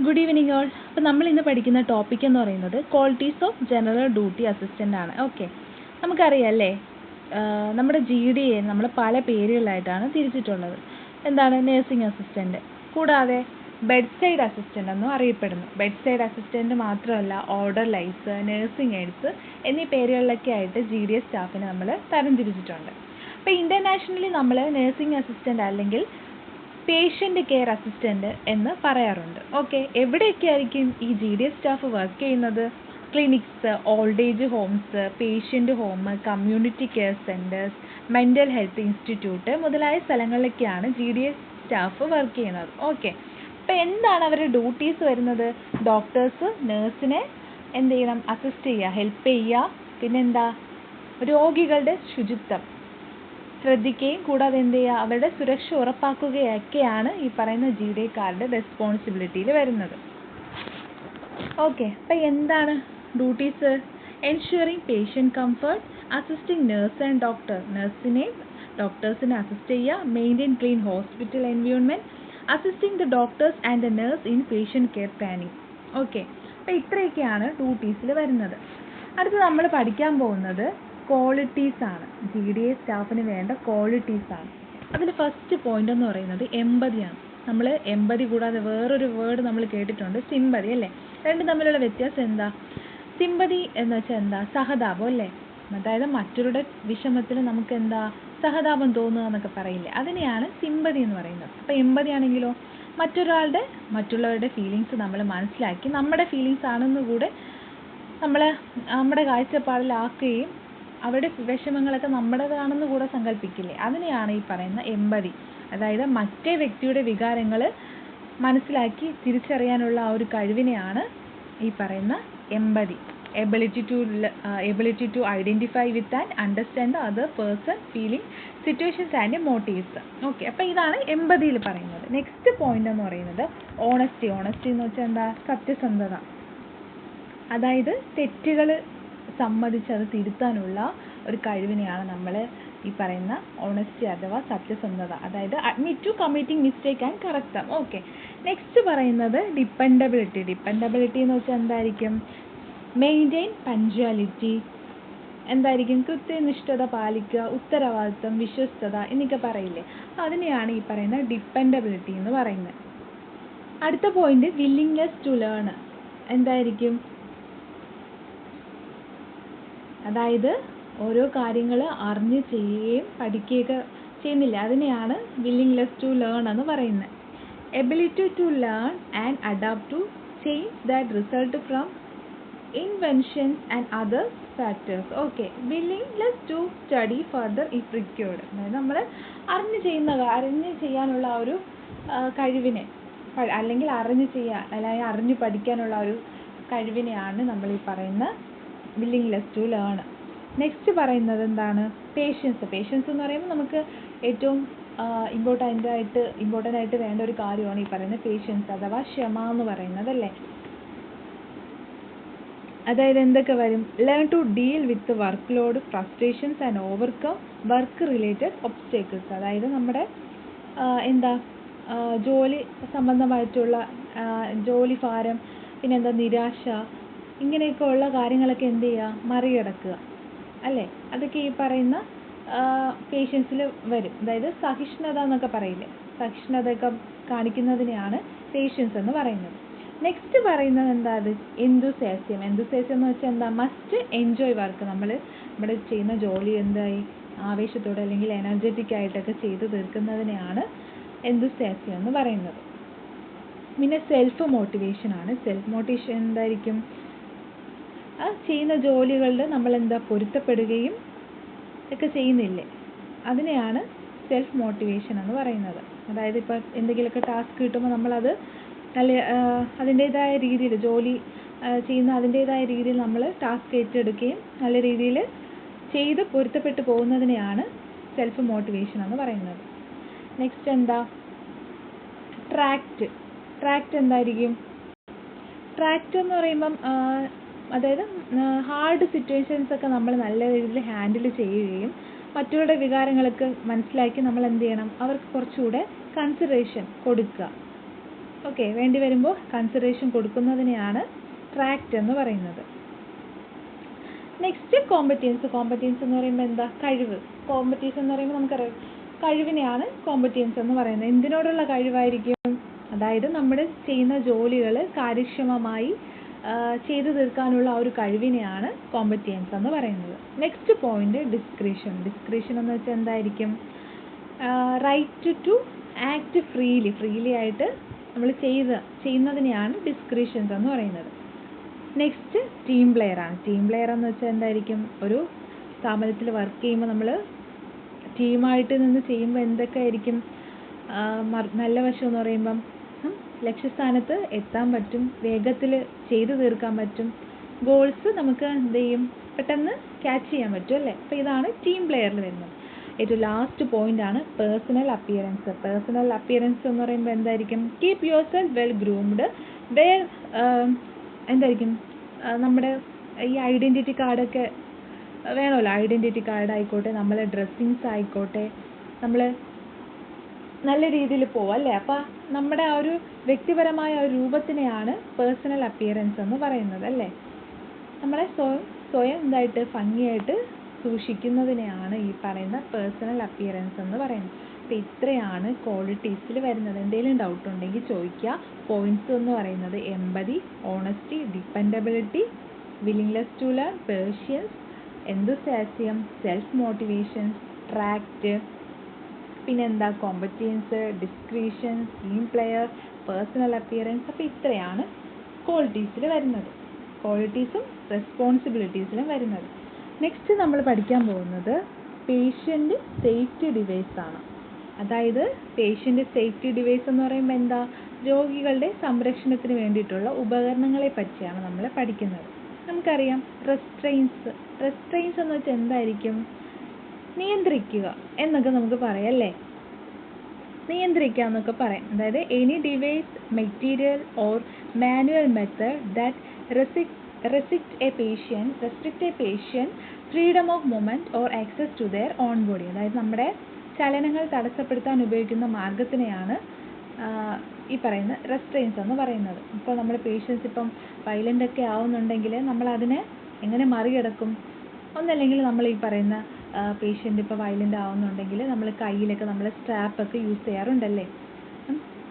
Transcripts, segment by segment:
Good evening all. അപ്പോൾ നമ്മൾ ഇന്ന് പഠിക്കുന്ന ടോപ്പിക് എന്ന് പറയുന്നത് qualities of general duty assistant ആണ്. ഓക്കെ, നമുക്കറിയാം അല്ലേ, നമ്മുടെ GDA നമ്മൾ പല പേരുകളായിട്ടാണ് തിരിച്ചിട്ടുള്ളത്. എന്താണ്? നഴ്സിംഗ് അസിസ്റ്റൻ്റ്, കൂടാതെ ബെഡ് സൈഡ് അസിസ്റ്റൻ്റ് എന്നും അറിയപ്പെടുന്നു. ബെഡ് സൈഡ് അസിസ്റ്റൻ്റ് മാത്രമല്ല, ഓർഡർലൈസ്, നഴ്സിംഗ് എയ്ഡ്സ് എന്നീ പേരുകളിലൊക്കെ ആയിട്ട് GDA സ്റ്റാഫിനെ നമ്മൾ തരംതിരിച്ചിട്ടുണ്ട്. അപ്പോൾ ഇൻ്റർനാഷണലി നമ്മൾ നഴ്സിംഗ് അസിസ്റ്റൻ്റ് അല്ലെങ്കിൽ പേഷ്യൻ്റ് കെയർ അസിസ്റ്റൻ്റ് എന്ന് പറയാറുണ്ട്. ഓക്കെ, എവിടെയൊക്കെ ആയിരിക്കും ഈ GDA സ്റ്റാഫ് വർക്ക് ചെയ്യുന്നത്? Clinics, old age homes, patient home, community care centres, mental health institute മുതലായ സ്ഥലങ്ങളിലൊക്കെയാണ് GDA സ്റ്റാഫ് വർക്ക് ചെയ്യുന്നത്. ഓക്കെ, അപ്പോൾ എന്താണ് അവരുടെ ഡ്യൂട്ടീസ് വരുന്നത്? ഡോക്ടേഴ്സ് നേഴ്സിനെ എന്ത് ചെയ്യണം? അസിസ്റ്റ് ചെയ്യുക, ഹെൽപ്പ് ചെയ്യുക. പിന്നെന്താ? രോഗികളുടെ ശുചിത്വം ശ്രദ്ധിക്കുകയും കൂടാതെ എന്ത് ചെയ്യുക? അവരുടെ സുരക്ഷ ഉറപ്പാക്കുകയൊക്കെയാണ് ഈ പറയുന്ന GDAക്കാരുടെ റെസ്പോൺസിബിലിറ്റിയിൽ വരുന്നത്. ഓക്കെ, അപ്പോൾ എന്താണ് duties? Ensuring patient comfort, assisting nurse and doctor, നഴ്സിനെയും ഡോക്ടേഴ്സിനെ അസിസ്റ്റ് ചെയ്യുക, maintain clean hospital environment, assisting the doctors and the nurse in patient care planning. Okay, അപ്പോൾ ഇത്രയൊക്കെയാണ് ഡ്യൂട്ടീസിൽ വരുന്നത്. അടുത്ത് നമ്മൾ പഠിക്കാൻ പോകുന്നത് ക്വാളിറ്റീസാണ്. GDA സ്റ്റാഫിന് വേണ്ട ക്വാളിറ്റീസാണ്. അതിൽ ഫസ്റ്റ് പോയിന്റ് എന്ന് പറയുന്നത് എമ്പതിയാണ്. നമ്മൾ എമ്പതി കൂടാതെ വേറൊരു വേർഡ് നമ്മൾ കേട്ടിട്ടുണ്ട്, സിമ്പതി അല്ലേ? രണ്ടും തമ്മിലുള്ള വ്യത്യാസം എന്താ? സിമ്പതി എന്ന് വെച്ചാൽ എന്താ? സഹതാപം അല്ലേ? അതായത് മറ്റൊരുടെ വിഷമത്തിൽ നമുക്ക് എന്താ സഹതാപം തോന്നുക എന്നൊക്കെ പറയില്ലേ, അതിനെയാണ് സിമ്പതി എന്ന് പറയുന്നത്. അപ്പോൾ എമ്പതി ആണെങ്കിലോ, മറ്റുള്ളവരുടെ ഫീലിങ്സ് നമ്മൾ മനസ്സിലാക്കി നമ്മുടെ ഫീലിങ്സ് ആണെന്ന് കൂടെ നമ്മുടെ കാഴ്ചപ്പാടിലാക്കുകയും അവരുടെ വിഷമങ്ങളൊക്കെ നമ്മുടേതാണെന്ന് കൂടെ സങ്കല്പിക്കില്ലേ, അതിനെയാണ് ഈ പറയുന്ന എമ്പതി. അതായത് മറ്റേ വ്യക്തിയുടെ വികാരങ്ങൾ മനസ്സിലാക്കി തിരിച്ചറിയാനുള്ള ആ ഒരു കഴിവിനെയാണ് ഈ പറയുന്ന empathy. Ability to identify with and understand the other person feeling, situations and motives. Okay, അപ്പോൾ ഇതാണ് എമ്പതിയിൽ പറയുന്നത്. നെക്സ്റ്റ് പോയിന്റ് എന്ന് പറയുന്നത് ഓണസ്റ്റി. ഓണസ്റ്റി എന്ന് വെച്ചാൽ എന്താ? സത്യസന്ധത. അതായത് തെറ്റുകൾ സമ്മതിച്ച് അത് തിരുത്താനുള്ള ഒരു കഴിവിനെയാണ് നമ്മൾ ഈ പറയുന്ന ഓണസ്റ്റി അഥവാ സത്യസന്ധത. അതായത് admit to committing mistake and correct them. Okay, next പറയുന്നത് ഡിപ്പെൻഡബിലിറ്റി. ഡിപ്പെൻഡബിലിറ്റി എന്ന് വെച്ചാൽ എന്തായിരിക്കും? മെയിൻറ്റെയിൻ പഞ്ച്വാലിറ്റി, എന്തായിരിക്കും? കൃത്യനിഷ്ഠത പാലിക്കുക, ഉത്തരവാദിത്വം, വിശ്വസ്തത എന്നൊക്കെ പറയില്ലേ, അതിനെയാണ് ഈ പറയുന്ന ഡിപ്പെൻഡബിലിറ്റി എന്ന് പറയുന്നത്. അടുത്ത പോയിന്റ് വില്ലിങ്നെസ് ടു ലേൺ. എന്തായിരിക്കും? അതായത് ഓരോ കാര്യങ്ങൾ അറിഞ്ഞ് ചെയ്യുകയും പഠിക്കുകയൊക്കെ ചെയ്യുന്നില്ല, അതിനെയാണ് വില്ലിങ്നെസ് ടു ലേൺ എന്ന് പറയുന്നത്. Ability to learn and adapt to change that result from inventions and other factors. Okay, willingness to study further if required. അതായത് നമ്മൾ അറിഞ്ഞ് ചെയ്യാനുള്ള ആ ഒരു കഴിവിനെ, അല്ലെങ്കിൽ അറിഞ്ഞ് പഠിക്കാനുള്ള ഒരു കഴിവിനെയാണ് നമ്മൾ ഈ പറയുന്ന വില്ലിങ്നെസ് ടു ലേൺ. നെക്സ്റ്റ് പറയുന്നത് എന്താണ്? പേഷ്യൻസ്. പേഷ്യൻസ് എന്ന് പറയുമ്പോൾ നമുക്ക് ഏറ്റവും ഇമ്പോർട്ടൻ്റ് ആയിട്ട് വേണ്ട ഒരു കാര്യമാണ് ഈ പറയുന്ന പേഷ്യൻസ് അഥവാ ക്ഷമ എന്ന് പറയുന്നത് അല്ലേ? അതായത് എന്തൊക്കെ വരും? Learn to deal with work load, frustrations and overcome work related obstacles. അതായത് നമ്മുടെ ജോലി സംബന്ധമായിട്ടുള്ള ജോലി ഭാരം, പിന്നെന്താ നിരാശ, ഇങ്ങനെയൊക്കെ ഉള്ള കാര്യങ്ങളൊക്കെ എന്ത് ചെയ്യുക? മറികടക്കുക അല്ലേ? അതൊക്കെ ഈ പറയുന്ന പേഷ്യൻസിൽ വരും. അതായത് സഹിഷ്ണുത എന്നൊക്കെ പറയില്ലേ, സഹിഷ്ണുതയൊക്കെ കാണിക്കുന്നതിനെയാണ് പേഷ്യൻസ് എന്ന് പറയുന്നത്. നെക്സ്റ്റ് പറയുന്നത് എന്താ? അത് എന്തൂസിയാസം. എന്തൂസിയാസം എന്ന് വെച്ചാൽ എന്താ? Must enjoy work. നമ്മുടെ ചെയ്യുന്ന ജോലി എന്തായി ആവേശത്തോടെ അല്ലെങ്കിൽ എനർജറ്റിക് ആയിട്ടൊക്കെ ചെയ്ത് തീർക്കുന്നതിനെയാണ് എന്തൂസിയാസം എന്ന് പറയുന്നത്. പിന്നെ സെൽഫ് മോട്ടിവേഷൻ ആണ്. സെൽഫ് മോട്ടിവേഷൻ എന്തായിരിക്കും? ചെയ്യുന്ന ജോലികളിൽ നമ്മൾ പൊരുത്തപ്പെടുകയും ഒക്കെ ചെയ്യുന്നില്ലേ, അതിനെയാണ് സെൽഫ് മോട്ടിവേഷൻ എന്ന് പറയുന്നത്. അതായത് ഇപ്പോൾ എന്തെങ്കിലുമൊക്കെ ടാസ്ക് കിട്ടുമ്പോൾ നമ്മളത് അതിൻ്റേതായ രീതിയിൽ ജോലി ചെയ്യുന്ന അതിൻ്റേതായ രീതിയിൽ നമ്മൾ ടാസ്ക് ഏറ്റെടുക്കുകയും നല്ല രീതിയിൽ ചെയ്ത് പൊരുത്തപ്പെട്ടു പോകുന്നതിനെയാണ് സെൽഫ് മോട്ടിവേഷൻ എന്ന് പറയുന്നത്. നെക്സ്റ്റ് എന്താ? ട്രാക്റ്റ് എന്തായിരിക്കും? ട്രാക്റ്റ് എന്ന് പറയുമ്പം അതായത് ഹാർഡ് സിറ്റുവേഷൻസ് ഒക്കെ നമ്മൾ നല്ല രീതിയിൽ ഹാൻഡിൽ ചെയ്യുകയും മറ്റുള്ളവരുടെ വികാരങ്ങളൊക്കെ മനസ്സിലാക്കി നമ്മൾ എന്ത് ചെയ്യണം? അവർക്ക് കുറച്ചുകൂടെ കൺസിഡറേഷൻ കൊടുക്കുക. ഓക്കെ, വേണ്ടി വരുമ്പോൾ കൺസിഡറേഷൻ കൊടുക്കുന്നതിനെയാണ് ട്രാക്റ്റ് എന്ന് പറയുന്നത്. Next competence. കോമ്പറ്റൻസ് എന്ന് പറയുമ്പോൾ എന്താ? കഴിവ്. കോമ്പറ്റൻസ് എന്ന് പറയുമ്പോൾ നമുക്കറിയാം കഴിവിനെയാണ് കോമ്പറ്റൻസ് എന്ന് പറയുന്നത്. എന്തിനോടുള്ള കഴിവായിരിക്കും? അതായത് നമ്മൾ ചെയ്യുന്ന ജോലികൾ കാര്യക്ഷമമായി ചെയ്തു തീർക്കാനുള്ള ആ ഒരു കഴിവിനെയാണ് കോമ്പറ്റൻസ് എന്ന് പറയുന്നത്. Next point discretion. ഡിസ്ക്രിഷൻ എന്ന് വെച്ചാൽ എന്തായിരിക്കും? റൈറ്റ് ടു ആക്ട് ഫ്രീലി ആയിട്ട് നമ്മൾ ചെയ്യുന്നതിനെയാണ് ഡിസ്ക്രിഷൻസ് എന്ന് പറയുന്നത്. നെക്സ്റ്റ് ടീം പ്ലെയർ ആണ്. ടീം പ്ലെയർ എന്ന് വെച്ചാൽ എന്തായിരിക്കും? ഒരു സ്ഥാപനത്തിൽ വർക്ക് ചെയ്യുമ്പോൾ നമ്മൾ ടീമായിട്ട് നിന്ന് ചെയ്യുമ്പോൾ എന്തൊക്കെ ആയിരിക്കും നല്ല വശം എന്ന് പറയുമ്പം ലക്ഷ്യസ്ഥാനത്ത് എത്താൻ പറ്റും, വേഗത്തിൽ ചെയ്തു തീർക്കാൻ പറ്റും, ഗോൾസ് നമുക്ക് എന്ത് ചെയ്യും? പെട്ടെന്ന് ക്യാച്ച് ചെയ്യാൻ പറ്റും അല്ലേ? അപ്പോൾ ഇതാണ് ടീം പ്ലെയറിൽ വരുന്നത്. ഏറ്റവും ലാസ്റ്റ് പോയിന്റ് ആണ് പേഴ്സണൽ അപ്പിയറൻസ്. പേഴ്സണൽ അപ്പിയറൻസ് എന്ന് പറയുമ്പോൾ എന്തായിരിക്കും? Keep your self well groomed. എന്തായിരിക്കും? നമ്മുടെ ഈ ഐഡൻറ്റിറ്റി കാർഡൊക്കെ വേണമല്ലോ. ഐഡൻറ്റിറ്റി കാർഡ് ആയിക്കോട്ടെ, നമ്മളെ ഡ്രസ്സിങ്സ് ആയിക്കോട്ടെ, നമ്മൾ നല്ല രീതിയിൽ പോവും അല്ലേ? അപ്പോൾ നമ്മുടെ ആ ഒരു വ്യക്തിപരമായ ഒരു രൂപത്തിനെയാണ് പേഴ്സണൽ അപ്പിയറൻസ് എന്ന് പറയുന്നത് അല്ലേ? നമ്മളെ സ്വയം എന്തായിട്ട് ഭംഗിയായിട്ട് സൂക്ഷിക്കുന്നതിനെയാണ് ഈ പറയുന്ന പേഴ്സണൽ അപ്പിയറൻസ് എന്ന് പറയുന്നത്. അപ്പോൾ ഇത്രയാണ് ക്വാളിറ്റീസിൽ വരുന്നത്. എന്തെങ്കിലും ഡൗട്ട് ഉണ്ടെങ്കിൽ ചോദിക്കുക. പോയിന്റ്സ് എന്ന് പറയുന്നത് empathy, honesty, dependability, willingness to learn, patience, enthusiasm, self motivation, tact, പിന്നെന്താ competence, discretion, team player, personal appearance. അപ്പോൾ ഇത്രയാണ് ക്വാളിറ്റീസിൽ വരുന്നത്. ക്വാളിറ്റീസും റെസ്പോൺസിബിലിറ്റീസിലും വരുന്നത്. നെക്സ്റ്റ് നമ്മൾ പഠിക്കാൻ പോകുന്നത് പേഷ്യൻ്റ് സേഫ്റ്റി ഡിവൈസ് ആണ്. അതായത് പേഷ്യൻ്റ് സേഫ്റ്റി ഡിവൈസ് എന്ന് പറയുമ്പോൾ എന്താ? രോഗികളുടെ സംരക്ഷണത്തിന് വേണ്ടിയിട്ടുള്ള ഉപകരണങ്ങളെ പറ്റിയാണ് നമ്മൾ പഠിക്കുന്നത്. നമുക്കറിയാം റെസ്ട്രെയിൻസ്. റെസ്ട്രെയിൻസ് എന്ന് വെച്ചാൽ എന്തായിരിക്കും? നിയന്ത്രിക്കുക എന്നൊക്കെ നമുക്ക് പറയാം അല്ലേ? നിയന്ത്രിക്കുക എന്നൊക്കെ പറയാം. അതായത് any device, material or manual method that restrict a patient freedom of movement or access to their own body. അതായത് നമ്മുടെ ചലനങ്ങൾ തടസ്സപ്പെടുത്താൻ ഉപയോഗിക്കുന്ന മാർഗത്തിനെയാണ് ഈ പറയുന്ന റെസ്ട്രെയിൻസ് എന്ന് പറയുന്നത്. ഇപ്പോൾ നമ്മുടെ പേഷ്യൻസ് ഇപ്പം വയലൻ്റ് ഒക്കെ ആവുന്നുണ്ടെങ്കിൽ നമ്മൾ അതിനെ എങ്ങനെ മറികടക്കും? ഒന്നല്ലെങ്കിൽ നമ്മൾ ഈ പറയുന്ന പേഷ്യൻ്റ് ഇപ്പോൾ വയലൻ്റ് ആവുന്നുണ്ടെങ്കിൽ നമ്മൾ കയ്യിലൊക്കെ നമ്മൾ സ്ട്രാപ്പൊക്കെ യൂസ് ചെയ്യാറുണ്ടല്ലേ?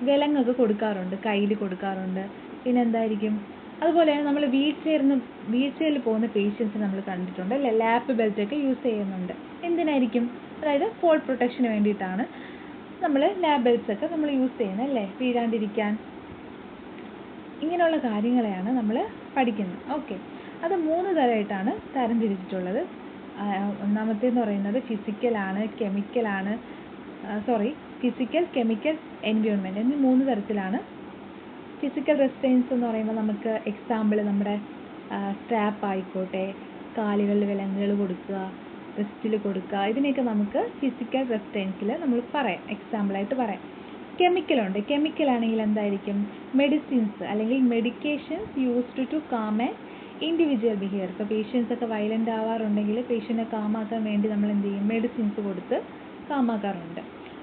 വിലങ്ങൊക്കെ കൊടുക്കാറുണ്ട്, കയ്യിൽ കൊടുക്കാറുണ്ട്. പിന്നെ എന്തായിരിക്കും? അതുപോലെയാണ് നമ്മൾ വീൽ ചെയറിൽ പോകുന്ന പേഷ്യൻസിന് നമ്മൾ കണ്ടിട്ടുണ്ട് അല്ലേ? ലാപ്പ് ബെൽറ്റൊക്കെ യൂസ് ചെയ്യുന്നുണ്ട്. എന്തിനായിരിക്കും? അതായത് ഫോൾ പ്രൊട്ടക്ഷന് വേണ്ടിയിട്ടാണ് നമ്മൾ ലാപ്പ് ബെൽറ്റ്സൊക്കെ നമ്മൾ യൂസ് ചെയ്യുന്നത് അല്ലേ? വീഴാണ്ടിരിക്കാൻ. ഇങ്ങനെയുള്ള കാര്യങ്ങളെയാണ് നമ്മൾ പഠിക്കുന്നത്. ഓക്കെ, അത് 3 തരമായിട്ടാണ് തരംതിരിച്ചിട്ടുള്ളത്. ഒന്നാമത്തേന്ന് പറയുന്നത് ഫിസിക്കൽ, കെമിക്കൽ, എൻവയോൺമെൻറ്റ് എന്നീ 3 തരത്തിലാണ്. ഫിസിക്കൽ റെസ്ട്രെയിൻസ് എന്ന് പറയുമ്പോൾ നമുക്ക് എക്സാമ്പിൾ നമ്മുടെ സ്ട്രാപ്പ് ആയിക്കോട്ടെ, കാലുകളിൽ വിലങ്ങുകൾ കൊടുക്കുക, റിസ്റ്റിൽ കൊടുക്കുക, ഇതിനെയൊക്കെ നമുക്ക് ഫിസിക്കൽ റെസ്ട്രെയിൻസിൽ നമ്മൾ പറയാം, എക്സാമ്പിളായിട്ട് പറയാം. കെമിക്കലാണെങ്കിൽ എന്തായിരിക്കും? മെഡിസിൻസ് അല്ലെങ്കിൽ medications used to calm a individual behaviour. ഇപ്പോൾ പേഷ്യൻസ് ഒക്കെ വയലൻ്റ് ആവാറുണ്ടെങ്കിൽ പേഷ്യൻറ്റിനെ കാമാക്കാൻ വേണ്ടി നമ്മൾ എന്ത് ചെയ്യും? മെഡിസിൻസ് കൊടുത്ത് കാമാക്കാറുണ്ട്.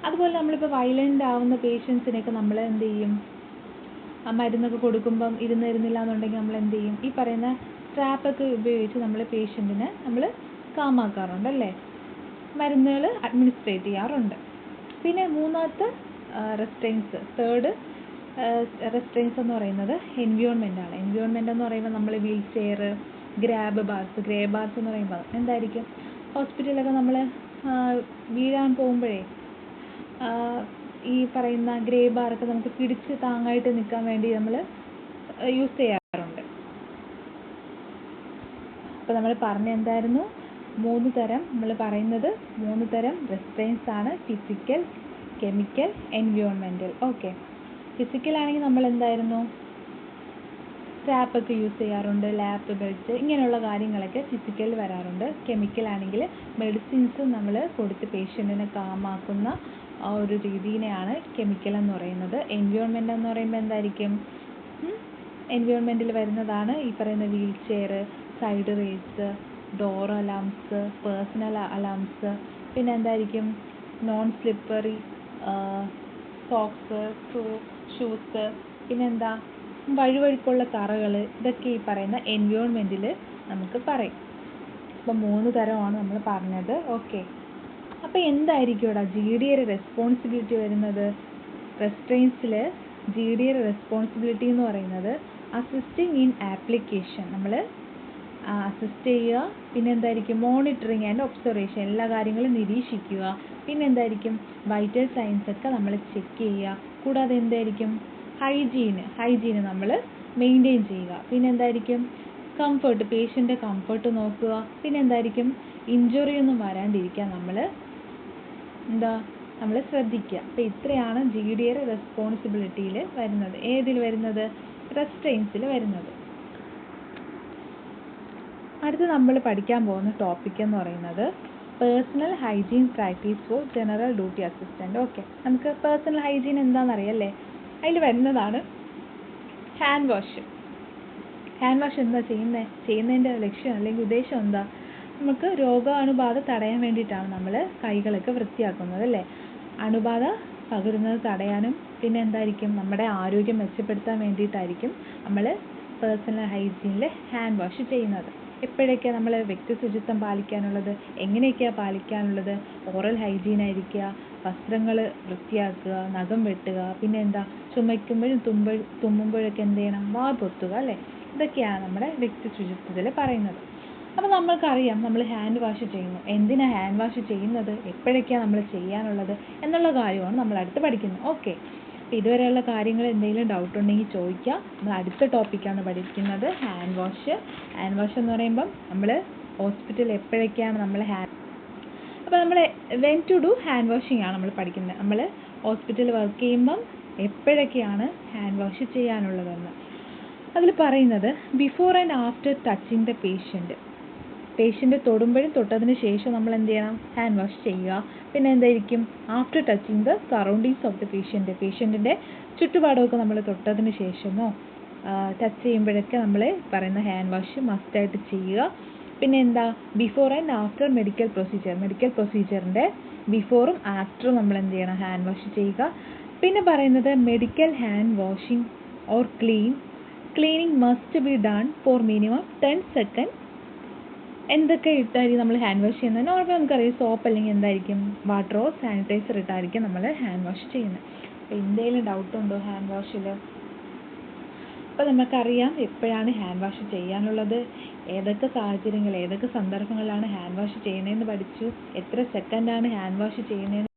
അതുപോലെ നമ്മളിപ്പോൾ വയലൻ്റ് ആവുന്ന പേഷ്യൻസിനെയൊക്കെ നമ്മൾ എന്ത് ചെയ്യും? മരുന്നൊക്കെ കൊടുക്കുമ്പം ഇരുന്നില്ല എന്നുണ്ടെങ്കിൽ നമ്മൾ എന്ത് ചെയ്യും? ഈ പറയുന്ന സ്ട്രാപ്പൊക്കെ ഉപയോഗിച്ച് നമ്മൾ പേഷ്യൻറ്റിനെ നമ്മൾ കാമാക്കാറുണ്ട് അല്ലേ? മരുന്നുകൾ അഡ്മിനിസ്ട്രേറ്റ് ചെയ്യാറുണ്ട്. പിന്നെ മൂന്നാമത്തെ തേർഡ് റെസ്ട്രെയിൻസ് എന്ന് പറയുന്നത് എൻവയോൺമെൻ്റ് ആണ്. എൻവയോൺമെൻ്റ് എന്ന് പറയുമ്പോൾ നമ്മൾ വീൽ ചെയർ, ഗ്രേ ബാർസ് എന്ന് പറയുമ്പോൾ എന്തായിരിക്കും? ഹോസ്പിറ്റലിലൊക്കെ നമ്മൾ വീഴാൻ പോകുമ്പോഴേ ഈ പറയുന്ന ഗ്രേ ബാറൊക്കെ നമുക്ക് പിടിച്ച് താങ്ങായിട്ട് നിൽക്കാൻ വേണ്ടി നമ്മൾ യൂസ് ചെയ്യാറുണ്ട്. അപ്പോൾ നമ്മൾ പറഞ്ഞ എന്തായിരുന്നു? 3 തരം നമ്മൾ പറയുന്നത് 3 തരം റെസ്ട്രെയിൻസ് ആണ്. Physical, chemical, environmental. ഓക്കെ, ഫിസിക്കലാണെങ്കിൽ നമ്മൾ എന്തായിരുന്നു? സ്ട്രാപ്പൊക്കെ യൂസ് ചെയ്യാറുണ്ട്, ലാപ്പ് ബെൽറ്റ്, ഇങ്ങനെയുള്ള കാര്യങ്ങളൊക്കെ ഫിസിക്കൽ വരാറുണ്ട്. കെമിക്കലാണെങ്കിൽ മെഡിസിൻസ് നമ്മൾ കൊടുത്ത് പേഷ്യൻറ്റിനെ കാമാക്കുന്ന ആ ഒരു രീതിനെയാണ് കെമിക്കൽ എന്ന് പറയുന്നത്. എൻവയോൺമെൻറ്റ് എന്ന് പറയുമ്പോൾ എന്തായിരിക്കും? എൻവയോൺമെൻറ്റിൽ വരുന്നതാണ് ഈ പറയുന്ന wheel chair, side rails, door alarms, personal alarms, പിന്നെ എന്തായിരിക്കും? നോൺ സ്ലിപ്പറി സോക്സ്, ഷൂസ്, പിന്നെന്താ വഴുവഴുപ്പുള്ള തറകൾ, ഇതൊക്കെ ഈ പറയുന്ന എൻവയോൺമെൻറ്റിൽ നമുക്ക് പറയും. അപ്പോൾ 3 തരമാണ് നമ്മൾ പറഞ്ഞത്. ഓക്കെ, അപ്പോൾ എന്തായിരിക്കും ഇവിടെ GDയുടെ റെസ്പോൺസിബിലിറ്റി വരുന്നത്? റെസ്ട്രെയിൻസിൽ GDയുടെ റെസ്പോൺസിബിലിറ്റി എന്ന് പറയുന്നത് അസിസ്റ്റിംഗ് ഇൻ ആപ്ലിക്കേഷൻ, നമ്മൾ അസിസ്റ്റ് ചെയ്യുക. പിന്നെ എന്തായിരിക്കും? മോണിറ്ററിങ് ആൻഡ് ഒബ്സർവേഷൻ, എല്ലാ കാര്യങ്ങളും നിരീക്ഷിക്കുക. പിന്നെ എന്തായിരിക്കും? വൈറ്റൽ സയൻസ് ഒക്കെ നമ്മൾ ചെക്ക് ചെയ്യുക. കൂടാതെ എന്തായിരിക്കും? ഹൈജീന് നമ്മൾ മെയിൻറ്റെയിൻ ചെയ്യുക. പിന്നെ എന്തായിരിക്കും? കംഫർട്ട്, പേഷ്യൻ്റെ കംഫർട്ട് നോക്കുക. പിന്നെ എന്തായിരിക്കും? ഇഞ്ചുറി ഒന്നും വരാണ്ടിരിക്കാൻ നമ്മൾ ശ്രദ്ധിക്കുക. അപ്പോൾ ഇത്രയാണ് GDയുടെ റെസ്പോൺസിബിലിറ്റിയിൽ വരുന്നത്. ഏതിൽ വരുന്നത്? റെസ്ട്രെയിൻസിൽ വരുന്നത്. അടുത്ത് നമ്മൾ പഠിക്കാൻ പോകുന്ന ടോപ്പിക് എന്ന് പറയുന്നത് personal hygiene practice for general duty assistant. Okay, നമുക്ക് പേഴ്സണൽ ഹൈജീൻ എന്താണെന്നറിയാം അല്ലേ? അതിൽ വരുന്നതാണ് ഹാൻഡ് വാഷ്. ഹാൻഡ് വാഷ് എന്താ ചെയ്യുന്നതിൻ്റെ ലക്ഷ്യം അല്ലെങ്കിൽ ഉദ്ദേശം എന്താ? നമുക്ക് രോഗാണുബാധ തടയാൻ വേണ്ടിയിട്ടാണ് നമ്മൾ കൈകളൊക്കെ വൃത്തിയാക്കുന്നത് അല്ലേ? അണുബാധ പകരുന്നത് തടയാനും പിന്നെ എന്തായിരിക്കും? നമ്മുടെ ആരോഗ്യം മെച്ചപ്പെടുത്താൻ വേണ്ടിയിട്ടായിരിക്കും നമ്മൾ പേഴ്സണൽ ഹൈജീനിൽ ഹാൻഡ് വാഷ് ചെയ്യുന്നത്. എപ്പോഴൊക്കെയാണ് നമ്മൾ വ്യക്തി ശുചിത്വം പാലിക്കാനുള്ളത്? എങ്ങനെയൊക്കെയാണ് പാലിക്കാനുള്ളത്? ഓറൽ ഹൈജീൻ ആയിരിക്കുക, വസ്ത്രങ്ങൾ വൃത്തിയാക്കുക, നഖം വെട്ടുക, പിന്നെ എന്താ ചുമയ്ക്കുമ്പോഴും തുമ്മുമ്പോഴൊക്കെ എന്ത് ചെയ്യണം? വാ പൊത്തുക അല്ലേ? ഇതൊക്കെയാണ് നമ്മുടെ വ്യക്തി ശുചിത്വത്തിൽ പറയുന്നത്. അപ്പോൾ നമ്മൾക്കറിയാം നമ്മൾ ഹാൻഡ് വാഷ് ചെയ്യുന്നു. എന്തിനാണ് ഹാൻഡ് വാഷ് ചെയ്യുന്നത്? എപ്പോഴൊക്കെയാണ് നമ്മൾ ചെയ്യാനുള്ളത് എന്നുള്ള കാര്യമാണ് നമ്മൾ അടുത്ത് പഠിക്കുന്നത്. ഓക്കെ, അപ്പോൾ ഇതുവരെയുള്ള കാര്യങ്ങൾ എന്തെങ്കിലും ഡൗട്ട് ഉണ്ടെങ്കിൽ ചോദിക്കുക. നമ്മൾ അടുത്ത ടോപ്പിക്കാണ് പഠിക്കുന്നത് ഹാൻഡ് വാഷ്. ഹാൻഡ് വാഷ് എന്ന് പറയുമ്പം നമ്മൾ ഹോസ്പിറ്റലിൽ എപ്പോഴൊക്കെയാണ് നമ്മൾ അപ്പോൾ നമ്മൾ when to do hand washing ആണ് നമ്മൾ പഠിക്കുന്നത്. നമ്മൾ ഹോസ്പിറ്റലിൽ വർക്ക് ചെയ്യുമ്പം എപ്പോഴൊക്കെയാണ് ഹാൻഡ് വാഷ് ചെയ്യാനുള്ളതെന്ന് അതിൽ പറയുന്നത് before and after touching the patient തൊടുമ്പോഴും തൊട്ടതിന് ശേഷം നമ്മൾ എന്ത് ചെയ്യണം? ഹാൻഡ് വാഷ് ചെയ്യുക. പിന്നെ എന്തായിരിക്കും? After touching the surroundings of the പേഷ്യൻറ്റിൻ്റെ ചുറ്റുപാടമൊക്കെ നമ്മൾ തൊട്ടതിന് ശേഷമോ ടച്ച് ചെയ്യുമ്പോഴൊക്കെ നമ്മൾ പറയുന്ന ഹാൻഡ് വാഷ് മസ്റ്റായിട്ട് ചെയ്യുക. പിന്നെ എന്താ? ബിഫോർ ആൻഡ് ആഫ്റ്റർ മെഡിക്കൽ പ്രൊസീജിയറിൻ്റെ ബിഫോറും ആഫ്റ്ററും നമ്മൾ എന്ത് ചെയ്യണം? ഹാൻഡ് വാഷ് ചെയ്യുക. പിന്നെ പറയുന്നത് medical hand washing or cleaning must be done for minimum 10 second. എന്തൊക്കെ ഇട്ടായിരിക്കും നമ്മൾ ഹാൻഡ് വാഷ് ചെയ്യുന്നത്? നോർമൽ നമുക്കറിയാം സോപ്പ് അല്ലെങ്കിൽ എന്തായിരിക്കും? വാട്ടറോ സാനിറ്റൈസർ ഇട്ടായിരിക്കും നമ്മൾ ഹാൻഡ് വാഷ് ചെയ്യുന്നത്. അപ്പോൾ എന്തെങ്കിലും ഡൗട്ട് ഉണ്ടോ ഹാൻഡ് വാഷിൽ? അപ്പോൾ നമുക്കറിയാം എപ്പോഴാണ് ഹാൻഡ് വാഷ് ചെയ്യാനുള്ളത്, ഏതൊക്കെ സാഹചര്യങ്ങൾ ഏതൊക്കെ സന്ദർഭങ്ങളിലാണ് ഹാൻഡ് വാഷ് ചെയ്യുന്നതെന്ന് പഠിച്ചു, എത്ര സെക്കൻഡാണ് ഹാൻഡ് വാഷ് ചെയ്യുന്നതെന്ന്